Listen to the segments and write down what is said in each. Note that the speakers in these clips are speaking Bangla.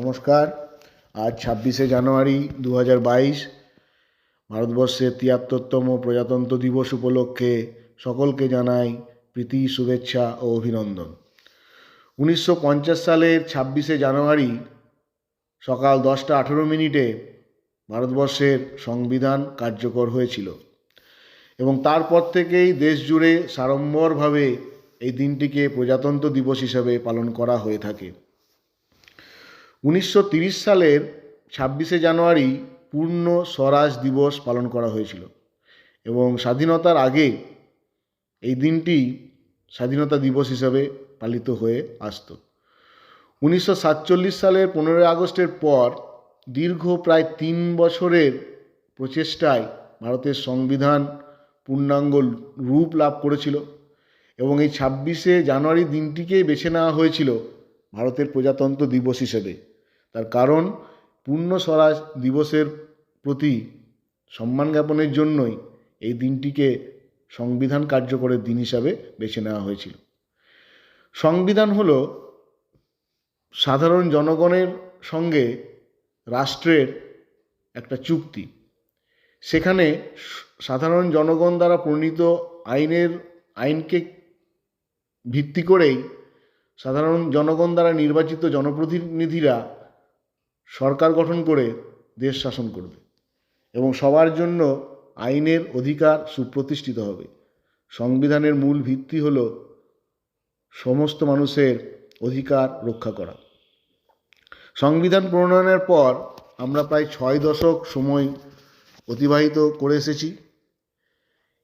নমস্কার। আজ 26শে জানুয়ারি 2022 ভারতবর্ষের 73তম প্রজাতন্ত্র দিবস উপলক্ষে সকলকে জানাই প্রীতি, শুভেচ্ছা ও অভিনন্দন। 1950 সালের 26শে জানুয়ারি সকাল 10:18 ভারতবর্ষের সংবিধান কার্যকর হয়েছিল এবং তারপর থেকেই দেশ জুড়ে সাড়ম্বরভাবে এই দিনটিকে প্রজাতন্ত্র দিবস হিসাবে পালন করা হয়ে থাকে। 1930 সালের 26শে জানুয়ারি পূর্ণ স্বরাজ দিবস পালন করা হয়েছিল এবং স্বাধীনতার আগে এই দিনটি স্বাধীনতা দিবস হিসাবে পালিত হয়ে আসতো। 1947 সালের 15 আগস্টের পর দীর্ঘ প্রায় 3 বছরের প্রচেষ্টায় ভারতের সংবিধান পূর্ণাঙ্গ রূপ লাভ করেছিল এবং এই 26শে জানুয়ারি দিনটিকেই বেছে নেওয়া হয়েছিল ভারতের প্রজাতন্ত্র দিবস হিসেবে। তার কারণ পূর্ণ স্বরাজ দিবসের প্রতি সম্মান জ্ঞাপনের জন্যই এই দিনটিকে সংবিধান কার্যকরের দিন হিসাবে বেছে নেওয়া হয়েছিল। সংবিধান হলো সাধারণ জনগণের সঙ্গে রাষ্ট্রের একটা চুক্তি। সেখানে সাধারণ জনগণ দ্বারা প্রণীত আইনকে ভিত্তি করেই সাধারণ জনগণ দ্বারা নির্বাচিত জনপ্রতিনিধিরা সরকার গঠন করে দেশ শাসন করবে এবং সবার জন্য আইনের অধিকার সুপ্রতিষ্ঠিত হবে। সংবিধানের মূল ভিত্তি হলো সমস্ত মানুষের অধিকার রক্ষা করা। সংবিধান প্রণয়নের পর আমরা প্রায় 6 দশক সময় অতিবাহিত করে এসেছি।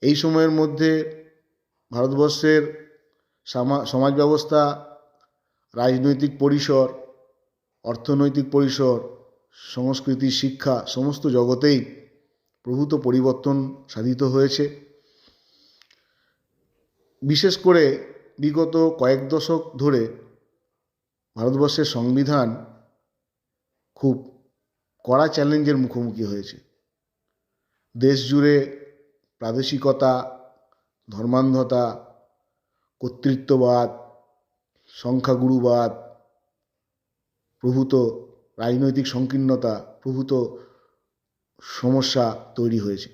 এই সময়ের মধ্যে ভারতবর্ষের সমাজ ব্যবস্থা, রাজনৈতিক পরিসর, অর্থনৈতিক পরিসর, সংস্কৃতি, শিক্ষা সমস্ত জগতেই প্রভূত পরিবর্তন সাধিত হয়েছে। বিশেষ করে বিগত কয়েক দশক ধরে ভারতবর্ষের সংবিধান খুব কড়া চ্যালেঞ্জের মুখোমুখি হয়েছে। দেশ জুড়ে প্রাদেশিকতা, ধর্মান্ধতা, কর্তৃত্ববাদ, সংখ্যাগুরুবাদ, প্রভূত রাজনৈতিক সংকীর্ণতা, প্রভূত সমস্যা তৈরি হয়েছে।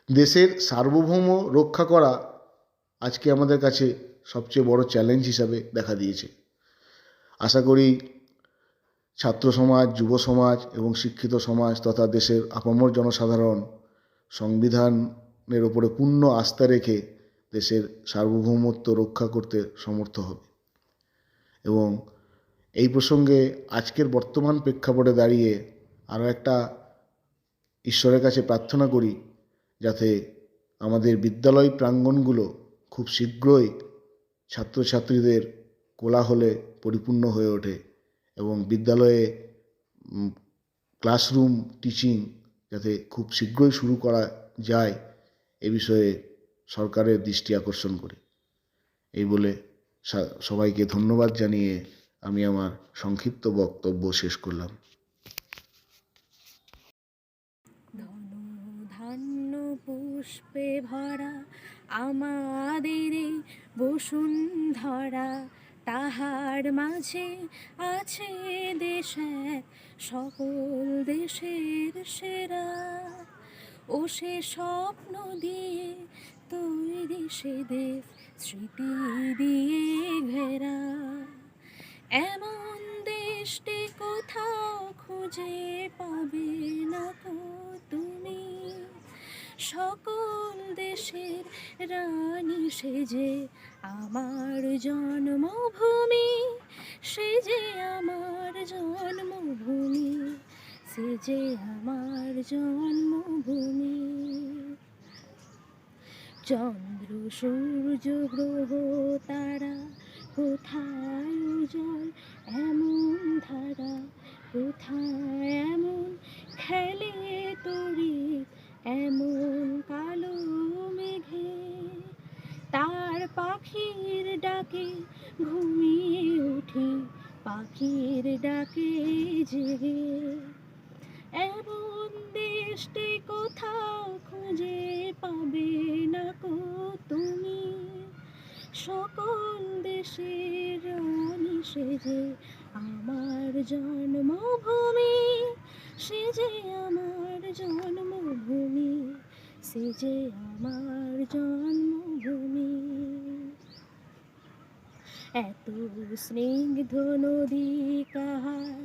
দেশের সার্বভৌম রক্ষা করা আজকে আমাদের কাছে সবচেয়ে বড় চ্যালেঞ্জ হিসাবে দেখা দিয়েছে। আশা করি ছাত্র সমাজ, যুব সমাজ এবং শিক্ষিত সমাজ তথা দেশের আপামর জনসাধারণ সংবিধানের ওপরে পূর্ণ আস্থা রেখে দেশের সার্বভৌমত্ব রক্ষা করতে সমর্থ হবে। এবং এই প্রসঙ্গে আজকের বর্তমান প্রেক্ষাপটে দাঁড়িয়ে আরও একটা ঈশ্বরের কাছে প্রার্থনা করি যাতে আমাদের বিদ্যালয় প্রাঙ্গণগুলো খুব শীঘ্রই ছাত্রছাত্রীদের কোলাহলে পরিপূর্ণ হয়ে ওঠে এবং বিদ্যালয়ে ক্লাসরুম টিচিং যাতে খুব শীঘ্রই শুরু করা যায় এ বিষয়ে সরকারের দৃষ্টি আকর্ষণ করে। এই বলে সবাইকে ধন্যবাদ জানিয়ে আমি আমার সংক্ষিপ্ত বক্তব্য শেষ করলাম। ধান্য পুষ্পে ভরা আমাদের বসুন্ধরা, তাহার মাঝে আছে দেশ এক সকল দেশের সেরা। ও সে স্বপ্ন দিয়ে তৈরি সে দেশ স্মৃতি দিয়ে ঘেরা। এমন দেশটি কোথাও খুঁজে পাবে না কো তুমি। সকল দেশের রানী সেজে আমার জন্মভূমি, সেজে আমার জন্মভূমি, সেজে আমার জন্মভূমি। চন্দ্র সূর্য গ্রহ তারা কোথায় উজ্জ্বল এমন ধারা, কোথায় এমন খেলে তড়িৎ এমন কালো মেঘে। তার পাখির ডাকে ঘুমিয়ে উঠি, পাখির ডাকে জেগে। এমন দেশটি কোথাও খুঁজে পাবে না কো তুমি। সকল দেশের রানী সেজে আমার জন্মভূমি, সে যে আমার জন্মভূমি, সে যে আমার জন্মভূমি। এত স্নিগ্ধ নদী কাহার,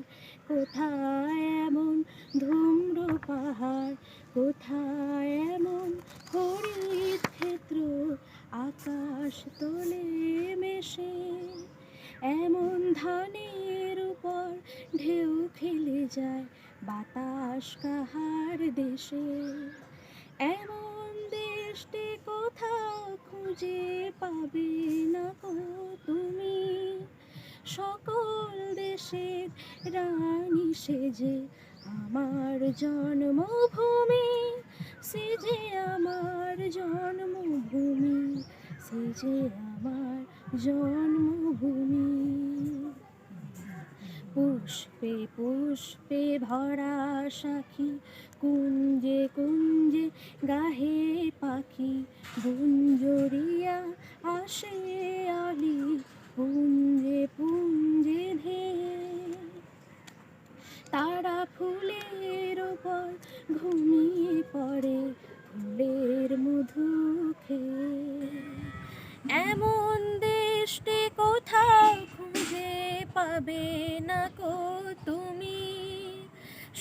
কোথায় এমন ধূম্র পাহাড়, কোথায় এমন হরিত ক্ষেত্র, আকাশ তলে মেশে এমন ধানের উপর ঢেউ খেলে যায়, বাতাস কাহার দেশে। এমন দেশটি কোথাও খুঁজে পাবে না কো তুমি, সকল দেশের রানী সে যে আমার জন্মভূমি, সে যে আমার জন্মভূমি, সে যে আমার জন্মভূমি। পুষ্পে পুষ্পে ভরা সাখী, কুঞ্জে কুঞ্জে গাহে পাখি, গুঞ্জরিয়া আসে আলি, পুঞ্জে পুঞ্জে ধেয়ে তারা ফুলের ওপর ঘুমিয়ে পড়ে, ফুলের মধু খেয়ে। এমন দেশটি কোথাও খুঁজে পাবে না কো তুমি,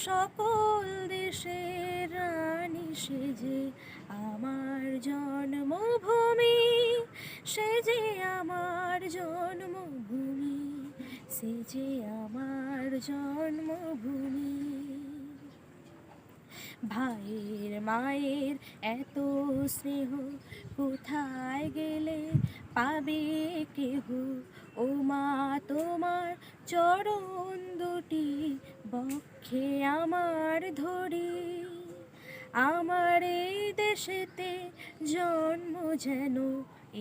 সকল দেশের রানী সে যে আমার জন্মভূমি, সে যে আমার জন্মভূমি, সে যে আমার জন্মভূমি। ভাইয়ের মায়ের এত স্নেহ, কোথায় গেলে পাবে কেহ, ও মা তোমার চরণ দুটি বক্ষে আমার ধরি, আমার এই দেশেতে জন্ম যেন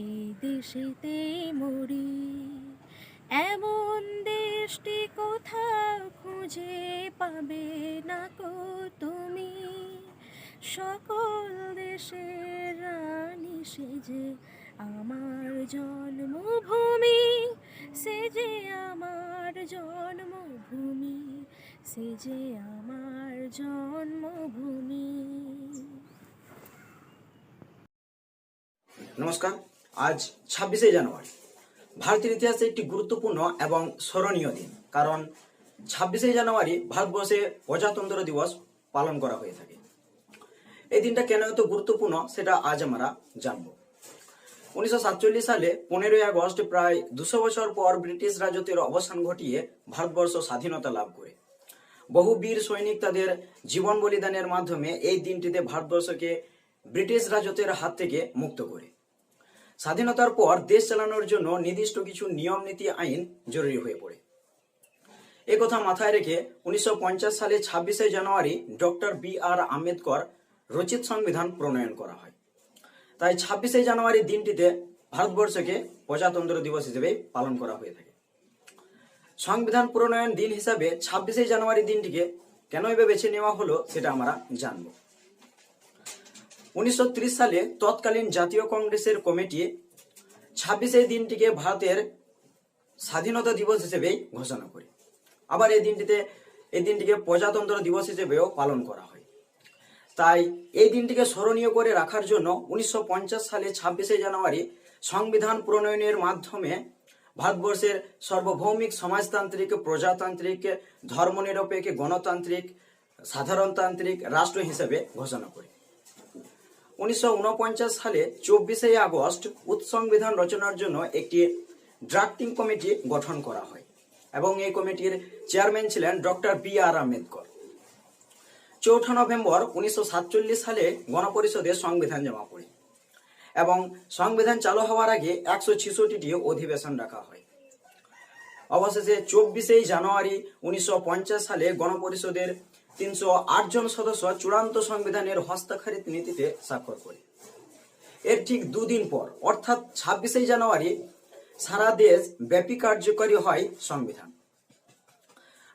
এই দেশেতেই মরি। এমন দেশটি কোথাও খুঁজে পাবে না কো তুমি, সকল দেশের রানী সে যে আমার জন্মভূমি, সে যে আমার জন্মভূমি, সে যে আমার জন্মভূমি। নমস্কার। আজ 26শে জানুয়ারি ভারতের ইতিহাসে একটি গুরুত্বপূর্ণ এবং স্মরণীয় দিন, কারণ 26শে জানুয়ারি ভারতবর্ষে প্রজাতন্ত্র দিবস পালন করা হয়ে থাকে। এই দিনটা কেন এত গুরুত্বপূর্ণ সেটা আজ আমরা জানব। 1947 সালে 15ই আগস্ট, প্রায় 200 বছর পর ব্রিটিশ রাজত্বের অবসান ঘটিয়ে ভারতবর্ষ স্বাধীনতা লাভ করে। বহু বীর সৈনিক তাদের জীবন বলিদানের মাধ্যমে এই দিনটিতে ভারতবর্ষকে ব্রিটিশ রাজত্বের হাত থেকে মুক্ত করে। স্বাধীনতার পর দেশ চালানোর জন্য নির্দিষ্ট কিছু নিয়ম নীতি আইন জরুরি হয়ে পড়ে। এই কথা মাথায় রেখে 1950 সালে 26শে জানুয়ারি ডক্টর বি.আর. আম্বেদকর রচিত সংবিধান প্রণয়ন করা হয়। তাই 26শে জানুয়ারি দিনটিতে ভারতবর্ষকে প্রজাতন্ত্র দিবস হিসেবে পালন করা হয়ে থাকে। সংবিধান প্রণয়ন দিন হিসাবে 26শে জানুয়ারি দিনটিকে কেন এভাবে বেছে নেওয়া হলো সেটা আমরা জানব। 1930 সালে তৎকালীন জাতীয় কংগ্রেসের কমিটি 26শে দিনটিকে ভারতের স্বাধীনতা দিবস হিসেবে ঘোষণা করে। আবার এই দিনটিকে প্রজাতন্ত্র দিবস হিসেবেও পালন করা হয়। তাই এই দিনটিকে স্মরণীয় করে রাখার জন্য 1950 সালে 26শে জানুয়ারি সংবিধান প্রণয়নের মাধ্যমে ভারতবর্ষের সার্বভৌমিক সমাজতান্ত্রিক, প্রজাতান্ত্রিক, ধর্মনিরপেক্ষ, গণতান্ত্রিক, সাধারণতান্ত্রিক রাষ্ট্র হিসেবে ঘোষণা করে। 1949 সালে 24শে আগস্ট সংবিধান রচনার জন্য একটি ড্রাফটিং কমিটি গঠন করা হয় এবং এই কমিটির চেয়ারম্যান ছিলেন ডক্টর বি.আর. আম্বেদকর। 4 নভেম্বর 1947 সালে গণপরিষদে সংবিধান জমা পড়ে এবং সংবিধান চালু হওয়ার আগে 166টি অধিবেশন রাখা হয়। অবশেষে 24শে জানুয়ারি 1950 সালে গণপরিষদের 308 জন সদস্য চূড়ান্ত সংবিধানের হস্তাক্ষরিত নীতিতে স্বাক্ষর করে। এর ঠিক দুদিন পর অর্থাৎ 26শে জানুয়ারি সারা দেশ ব্যাপী কার্যকরী হয় সংবিধান।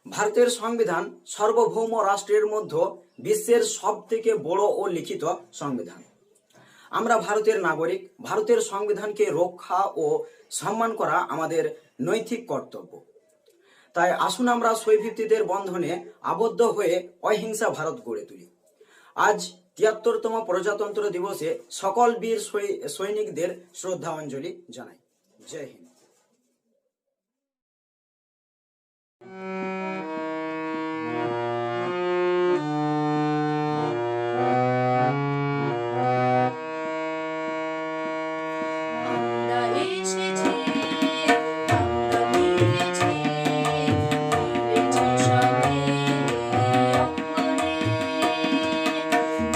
ভারতের সংবিধান সার্বভৌম রাষ্ট্রের মধ্যে বিশ্বের সব থেকে বড় ও লিখিত সংবিধান। আমরা ভারতের নাগরিক। ভারতের সংবিধানকে রক্ষা ও সম্মান করা আমাদের নৈতিক কর্তব্য। তাই আসুন আমরা শহীদ ভিত্তিদের বন্ধনে আবদ্ধ হয়ে অহিংসা ভারত গড়ে তুলি। আজ ৭৩তম প্রজাতন্ত্র দিবসে সকল বীর সৈনিকদের শ্রদ্ধা অঞ্জলি জানাই। জয় হিন্দ। আমরা এসেছি, আমরা মিলেছি, মিলেছি সবে অঙ্গনে।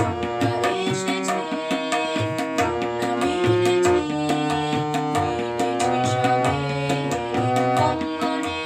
আমরা এসেছি, আমরা মিলেছি, মিলেছি সবে অঙ্গনে।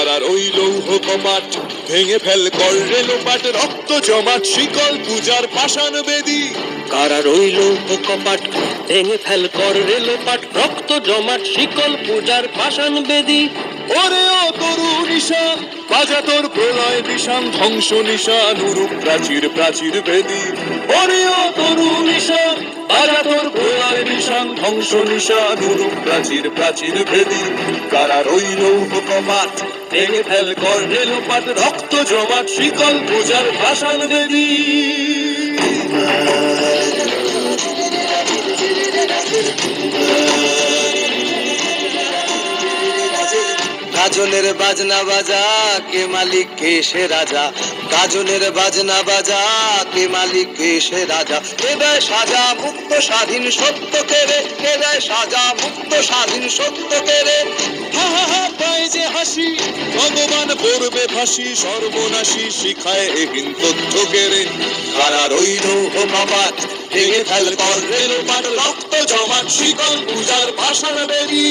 কারার ওই লৌহ কপাট ভেঙে ফেল কর রেলোপাট রক্ত জমাট শিকল পূজার পাষাণ বেদী কারার ওই লৌহ কপাট ভেঙে ফেল কর রেলোপাট রক্ত জমাট শিকল পূজার পাষাণ বেদী ওরে ও তরু নিশান বাজা তোর প্রলয় নিশান ধ্বংস নিশান উরূপ প্রাচীর প্রাচীর ভেদী ওরে ও তরু নিশান বাজা তোর প্রলয় নিশান ধ্বংস নিশান উরূপ প্রাচীর প্রাচীর ভেদী কারার ওই লৌহ কপাট ভেঙে ফেল কর রেলোপাট রক্ত জমাট শিকল পূজার পাষাণ বেদী গাজনের বাজনা বাজা কে মালিক কে সে রাজা গাজনের বাজনা বাজা কে মালিক কে সে রাজা কে দেয় সাজা মুক্ত স্বাধীন সত্য কেড়ে কে দেয় সাজা মুক্ত স্বাধীন সত্য কেড়ে হা হা হা পায় যে হাসি ভগবান পড়বে ফাঁসি সর্বনাশী শিখায় এহীন তথ্য কেড়ে কারার ওই লৌহ কপাট ভেঙে ফেল কর রেলোপাট রক্ত জমাট শিকল পূজার পাষাণ বেদী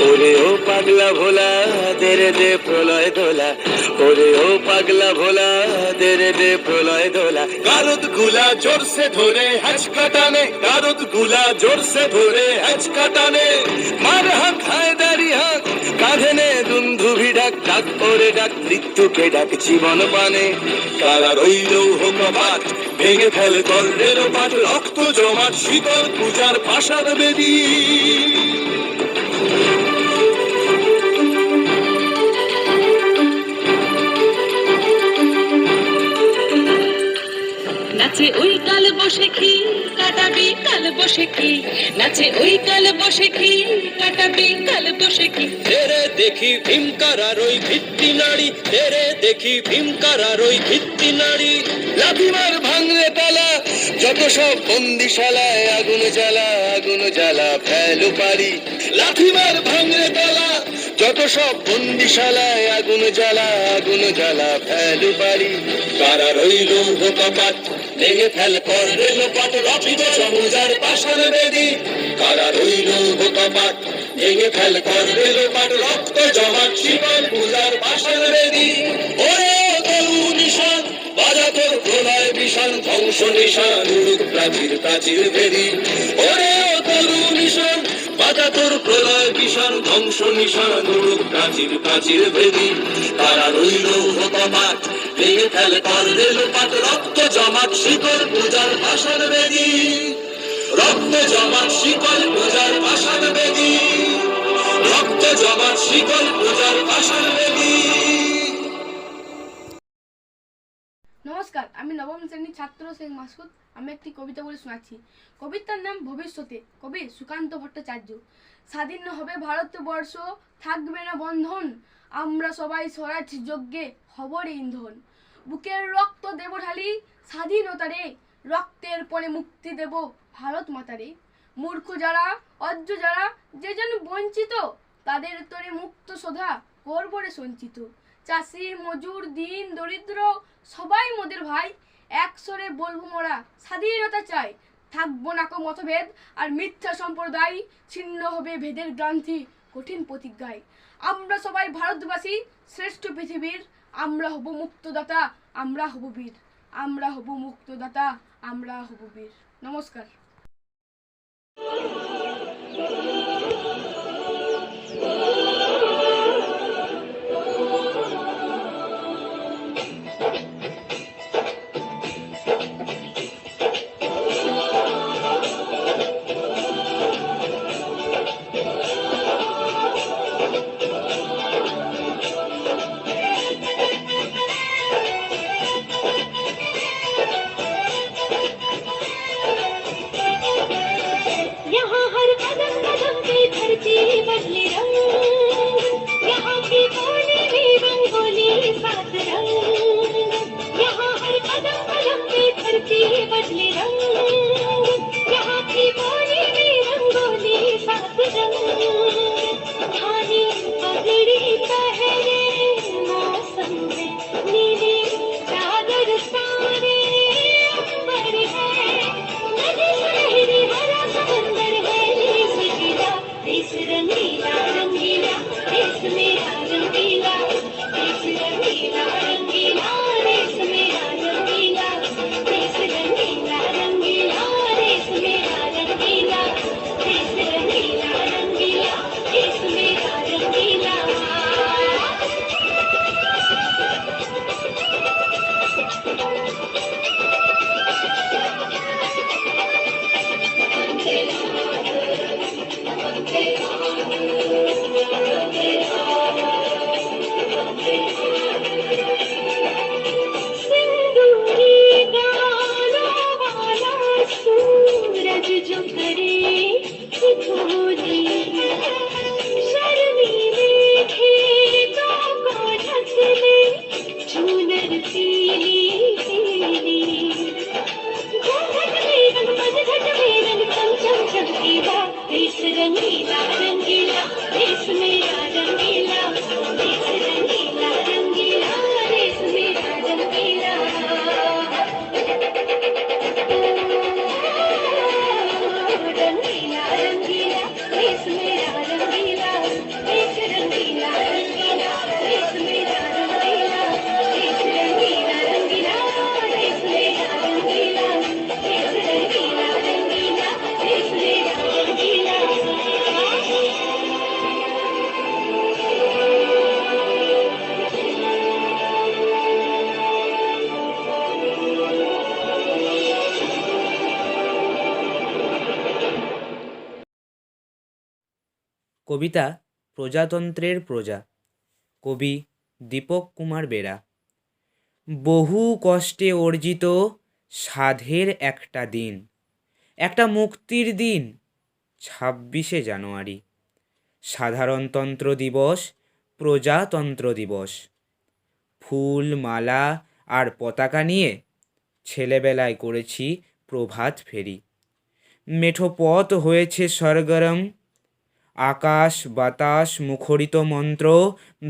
ওরে ও পাগলা ভোলা দেরে দে প্রলয় দোলা ওরে ও পাগলা ভোলা দেরে দে প্রলয় দোলা গারদ গুলা জোরসে ধরে হ্যাচকা টানে গারদ গুলা জোরসে ধরে হ্যাচকা টানে মার হাত হায়দারি হাত কাঁধে নে দুন্ধুভি ডাক ডাক ওরে ডাক মৃত্যুকে ডাক জীবন পানে কারার ওই লৌহ কপাট ভেঙে ফেল কর রেলোপাট রক্ত জমাট শীতল পূজার পাষাণ বেদী নাচে ওই কাল বসে কি কাটাবি কাল বসে কি নাচে ওই কাল বসে কি কাটাবি কাল বসে কি তেরে দেখি ভীমকারার ওই ভিত্তি নাড়ি তেরে দেখি ভীমকারার ওই ভিত্তি নাড়ি লাথিমার ভাঙলে তালা যত সব বন্দিশালায় আগুন জ্বালা ফেলো পারি লাথিমার ভাঙলে তালা যত সব বন্দিশালায় আগুন জ্বালা ফেলো পারি কারার ওই লৌহ কপাট ভেঙে ফেল কর রেলোপাট রচিত সমুজার পাষাণ বেদী কারার ওই লৌহ কপাট ভেঙে ফেল কর রেলোপাট রক্ত জমাট শিকল পূজার পাষাণ বেদী ওরে তরু নিশান বাজা তোর প্রলয় বিষাণ ধ্বংস নিশান উড়ুক প্রাচীর প্রাচীর ভেদী ওরে তরু নিশান বাজা তোর প্রলয় বিষাণ ধ্বংস নিশান উড়ুক প্রাচীর প্রাচীর ভেদী কারার ওই লৌহ কপাট ভেঙে ফেল কর রেলোপাট রক্ত জমাট শিকল পূজার পাষাণ বেদী রক্ত জমাট শিকল পূজার পাষাণ বেদী রক্ত জমাট শিকল পূজার পাষাণ বেদী। নমস্কার, আমি নবম শ্রেণীর ছাত্র শেখ মাসুদ। আমি একটি কবিতা বলে শোনাচ্ছি। কবিতার নাম ভবিষ্যতে, কবি সুকান্ত ভট্টাচার্য। স্বাধীন হবে ভারতবর্ষ, থাকবে না বন্ধন, আমরা সবাই স্বরাজ যজ্ঞে হবরে ইন্ধন। বুকের রক্ত দেব ঢালি স্বাধীনতারে, রক্তের পরে মুক্তি দেব ভারত মাতারে। মূর্খ যারা, অজ্ঞ যারা, যে যেন বঞ্চিত, তাদের তরে মুক্ত সোধা করবরে সঞ্চিত। চাষি মজুর দিন দরিদ্র সবাই মোদের ভাই, একসরে বলবো মোরা স্বাধীনতা চাই। থাকবো না কো মতভেদ আর মিথ্যা সম্প্রদায়, ছিন্ন হবে ভেদের গ্রান্থি কঠিন প্রতিজ্ঞায়। আমরা সবাই ভারতবাসী শ্রেষ্ঠ পৃথিবীর, আমরা হব মুক্তদাতা, আমরা হব বীর, আমরা হব মুক্তদাতা, আমরা হব বীর। নমস্কার। यहाँ हर पगड़ी पहने मौसम है नीली चादर सारे अंबर है नदी सुनहरी हरा समंदर है देश रंगीला रंगीला देश मेरा रंगीला देश रंगीला रंगीला देश मेरा रंगीला देश रंगीला रंगीला देश मेरा रंगीला देश रंगीला रंगीला देश मेरा रंगीला सिंदूरी गालों वाला सूरज जो करे ठिठुली शर्मीले खेतों को ढक ले चूनर पीली पीली घूंघट में रंग मझघट में रंग चम चम चमकीला देश रंगीला रंगीला देश मेरा रंगीला देश रंगीला रंगीला देश मेरा रंगीला रंगीला रंगीला देश मेरा रंगीला देश रंगीला रंगीला देश मेरा रंगीला देश रंगीला रंगीला देश मेरा रंगीला देश रंगीला रंगीला देश मेरा रंगीला কবিতা প্রজাতন্ত্রের প্রজা, কবি দীপক কুমার বেরা। বহু কষ্টে অর্জিত সাধের একটা দিন, একটা মুক্তির দিন, 26শে জানুয়ারি, সাধারণতন্ত্র দিবস, প্রজাতন্ত্র দিবস। ফুল মালা আর পতাকা নিয়ে ছেলেবেলায় করেছি প্রভাত ফেরি। মেঠো পথ হয়েছে সরগরম, আকাশ বাতাস মুখরিত মন্ত্র,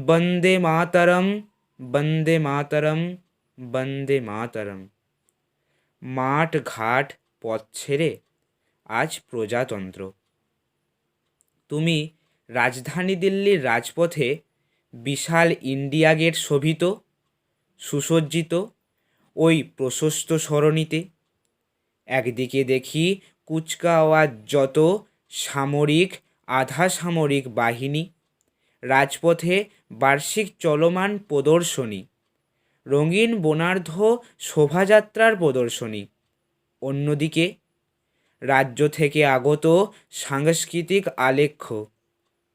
বন্দে মাতরম বন্দে মাতরম বন্দে মাতরম। মাঠ ঘাট পথ ছেড়ে আজ প্রজাতন্ত্র। তুমি রাজধানী দিল্লির রাজপথে বিশাল ইন্ডিয়া গেট শোভিত সুসজ্জিত ওই প্রশস্ত সরণিতে একদিকে দেখি কুচকাওয়াজ যত সামরিক আধা সামরিক বাহিনী, রাজপথে বার্ষিক চলমান প্রদর্শনী, রঙিন বর্ণাঢ্য শোভাযাত্রার প্রদর্শনী। অন্যদিকে রাজ্য থেকে আগত সাংস্কৃতিক আলেখ্য,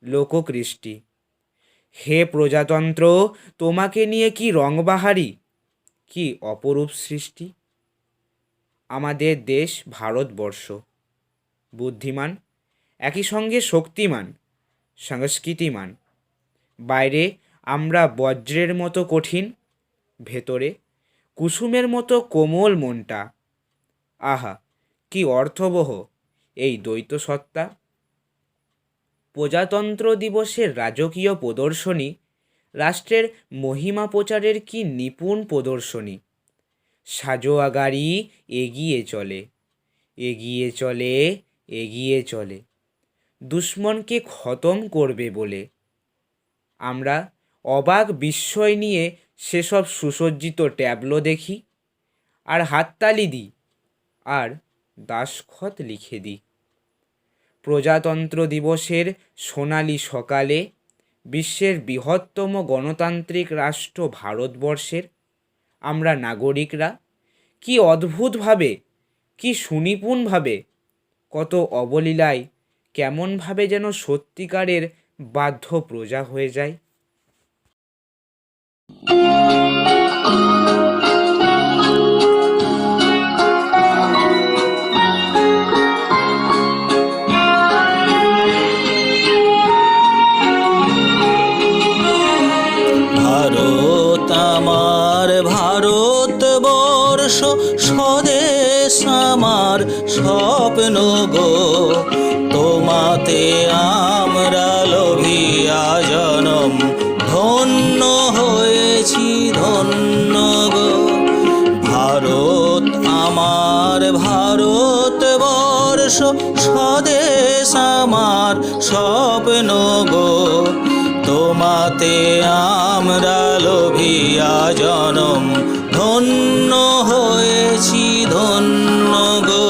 লোককৃষ্টি। হে প্রজাতন্ত্র, তোমাকে নিয়ে কি রংবাহারি, কি অপরূপ সৃষ্টি। আমাদের দেশ ভারতবর্ষ বুদ্ধিমান, একই সঙ্গে শক্তিমান, সংস্কৃতিমান। বাইরে আমরা বজ্রের মতো কঠিন, ভেতরে কুসুমের মতো কোমল মনটা। আহা, কি অর্থবহ এই দ্বৈত সত্তা। প্রজাতন্ত্র দিবসের রাজকীয় প্রদর্শনী রাষ্ট্রের মহিমা প্রচারের কি নিপুণ প্রদর্শনী। সাজোয়া গাড়ি এগিয়ে চলে, এগিয়ে চলে, এগিয়ে চলে, দুশ্মনকে খতম করবে বলে। আমরা অবাক বিস্ময় নিয়ে সেসব সুসজ্জিত ট্যাবলো দেখি, আর হাততালি দিই, আর দাসখত লিখে দিই। প্রজাতন্ত্র দিবসের সোনালি সকালে বিশ্বের বৃহত্তম গণতান্ত্রিক রাষ্ট্র ভারতবর্ষের আমরা নাগরিকরা কি অদ্ভুতভাবে, কি সুনিপুণভাবে, কত অবলীলায় কেমনভাবে যেন সত্যিকারের বাধ্য প্রজা হয়ে যায়। ভারত আমার ভারতবর্ষ, স্বদেশ আমার স্বপ্ন গো। তোমাতে আমরা লোভিয়া জনম স্বদেশ আমার স্বপ্ন গো। তোমাতে আমরা লোভিয়া জনম, ধন্য হয়েছি ধন্য গো।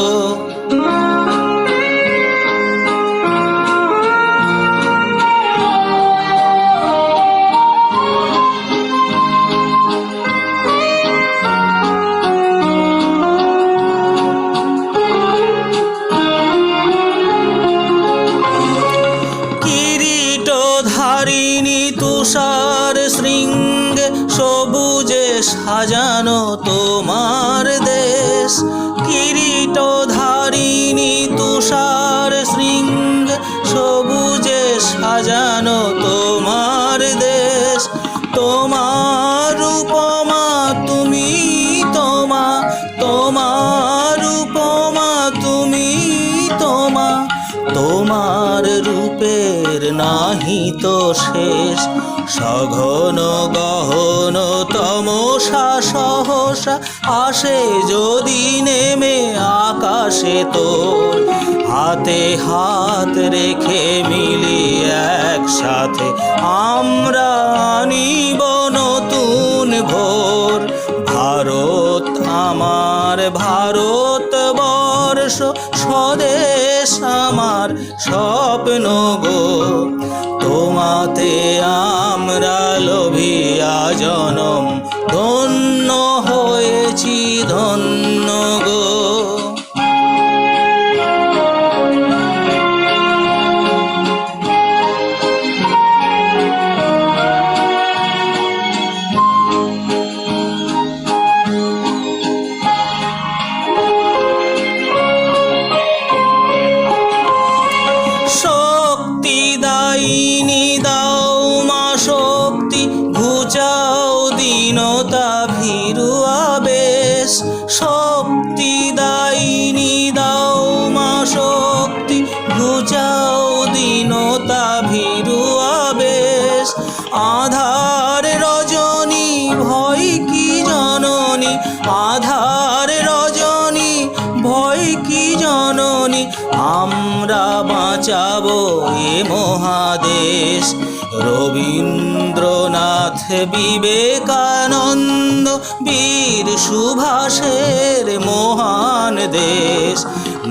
তুষার শৃঙ্গে সবুজে সাজানো তোমার দেশ, কিরীটধারিণী তুষার শৃঙ্গে সবুজে সাজানো তোমার দেশ। তোমার উপমা তুমি তোমার উপমা তুমি তোমার রূপের নাহি তো শেষ। সঘন গহন তমসা সহসা আসে যদি নেমে আকাশে তোর, হাতে হাত রেখে মিলি একসাথে আমরা আনিব নতুন ভোর। ভারত আমার ভারতবর্ষ, স্বদেশ আমার স্বপ্ন গো। তোমাতে আমরা লোভিয়া জনম, ধন্য হয়েছি ধন্য গো। শক্তিদায়িনী দাও মা শক্তি, ঘুচাও দীনতা ভীরু আবেশ। শক্তিদায়িনী দাও মা শক্তি, ঘুচাও দীনতা ভীরু আবেশ। আধার রজনী ভয় কি জননী, আধার রজনী ভয় কি জননী, আমরা বাঁচাবো এ মহাদেশ। রবীন্দ্রনাথ বিবেকানন্দ বীর সুভাষের মহান দেশ।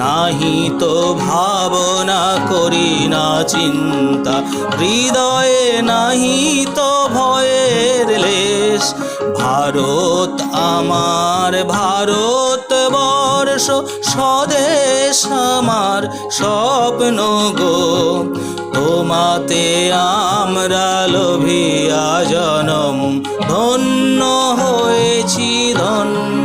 নাহি তো ভাবনা করি না চিন্তা, হৃদয়ে নাহি তো ভয়ের লেশ। ভারত আমার ভারতবর্ষ, স্বদেশ আমার স্বপ্ন গো। তোমাতে আমরা লোভিয়া জনম, ধন্য হয়েছি ধন্য